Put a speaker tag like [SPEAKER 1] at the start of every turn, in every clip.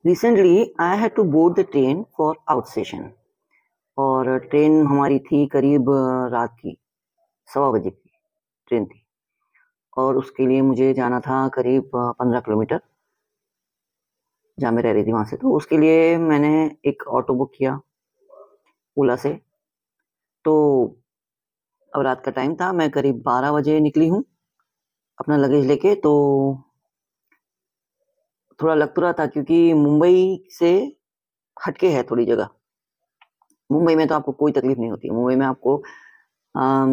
[SPEAKER 1] Recently, I had to board the train for out station और train हमारी थी करीब रात की 1:15 की ट्रेन थी और उसके लिए मुझे जाना था करीब 15 किलोमीटर जहाँ मैं रह रही थी वहाँ से। तो उसके लिए मैंने एक ऑटो बुक किया ओला से। तो अब रात का टाइम था, मैं करीब 12 बजे निकली हूँ अपना लगेज लेके। तो थोड़ा लग तो रहा था क्योंकि मुंबई से हटके है थोड़ी जगह। मुंबई में तो आपको कोई तकलीफ नहीं होती। मुंबई में आपको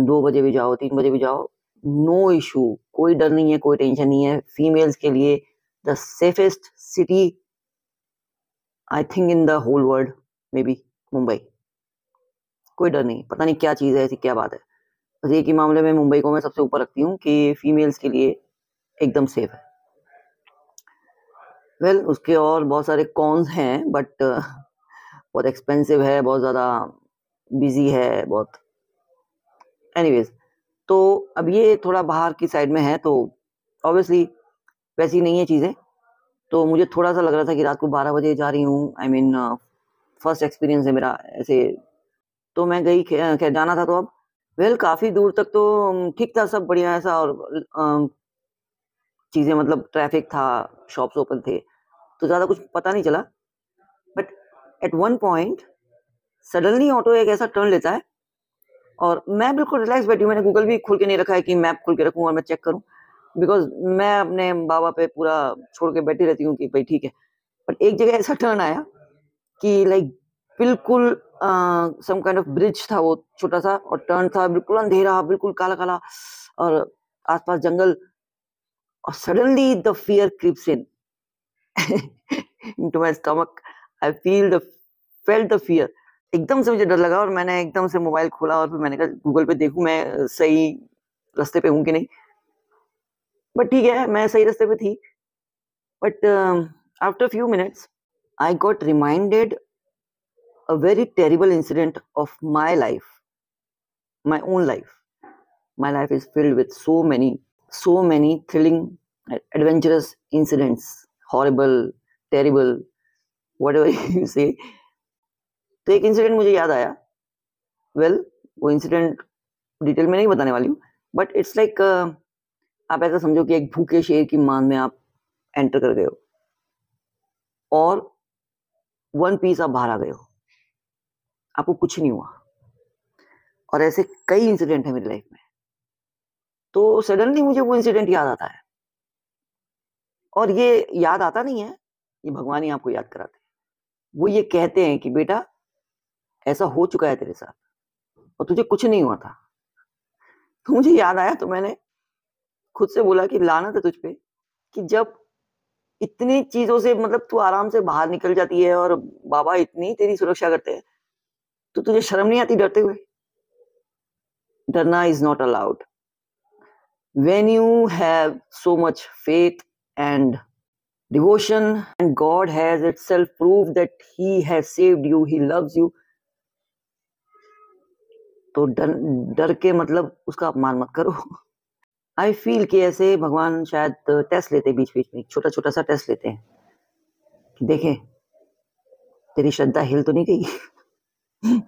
[SPEAKER 1] 2 बजे भी जाओ, 3 बजे भी जाओ, नो इशू, कोई डर नहीं है, कोई टेंशन नहीं है। फीमेल्स के लिए the safest city I think in the whole world, may be Mumbai. कोई डर नहीं, पता नहीं क्या चीज़ है ऐसी, क्या बात है। बस एक ही मामले में मुंबई को मैं सबसे ऊपर रखती हूँ कि फीमेल्स के लिए एकदम सेफ है। वेल उसके और बहुत सारे कॉन्स हैं, बट बहुत एक्सपेंसिव है, बहुत ज़्यादा बिजी है, बहुत। एनीवेज, तो अब ये थोड़ा बाहर की साइड में है, तो ऑब्वियसली वैसी नहीं है चीज़ें। तो मुझे थोड़ा सा लग रहा था कि रात को 12 बजे जा रही हूँ। आई मीन फर्स्ट एक्सपीरियंस है मेरा ऐसे। तो मैं गई, खैर जाना था। तो अब वेल काफ़ी दूर तक तो ठीक था, सब बढ़िया ऐसा। और चीज़ें मतलब ट्रैफिक था, शॉप्स ओपन थे, तो ज़्यादा कुछ पता नहीं चला। But at one point suddenly auto एक ऐसा टर्न लेता है और मैं बिल्कुल रिलैक्स बैठी हूँ। मैंने गूगल भी खोल के नहीं रखा है कि मैप खोल के रखूँ और मैं चेक करूँ, बिकॉज मैं अपने बाबा पे पूरा छोड़ के बैठी रहती हूँ कि भाई ठीक है। बट एक जगह ऐसा टर्न आया कि लाइक बिल्कुल सम काइंड ऑफ ब्रिज था वो, छोटा सा, और टर्न था, बिल्कुल अंधेरा, बिल्कुल काला काला, और आसपास जंगल। और suddenly the fear creeps in into my stomach. I felt the fear. एकदम से मुझे डर लगा और मैंने एकदम से मोबाइल खोला और फिर मैंने कहा गूगल पे देखूं मैं सही रास्ते पे हूं कि नहीं। बट ठीक है, मैं सही रास्ते पे थी। But after few minutes I got reminded a very terrible incident of my life, my own life. My life is filled with so many thrilling, adventurous incidents, horrible, terrible, whatever you say. तो एक incident मुझे याद आया। Well वो incident detail में नहीं बताने वाली हूँ, बट इट्स लाइक आप ऐसा समझो कि एक भूखे शेर की मान में आप एंटर कर गए हो और वन पीस आप बाहर आ गए हो, आपको कुछ नहीं हुआ। और ऐसे कई इंसिडेंट है मेरी लाइफ में। तो सडनली मुझे वो इंसिडेंट याद आता है। और ये याद आता नहीं है, ये भगवान ही आपको याद कराते हैं। वो ये कहते हैं कि बेटा ऐसा हो चुका है तेरे साथ और तुझे कुछ नहीं हुआ था। तो मुझे याद आया, तो मैंने खुद से बोला कि लानत है तुझ पे कि जब इतनी चीजों से मतलब तू आराम से बाहर निकल जाती है और बाबा इतनी तेरी सुरक्षा करते हैं, तो तुझे शर्म नहीं आती डरते हुए? डरना is not allowed. When you have so much faith and devotion, and God has itself proved that He has saved you, He loves you, तो डर डर के मतलब उसका अपमान मत करो। आई फील कि ऐसे भगवान शायद टेस्ट लेते बीच बीच में, छोटा छोटा सा टेस्ट लेते हैं कि देखें तेरी श्रद्धा हिल तो नहीं गई।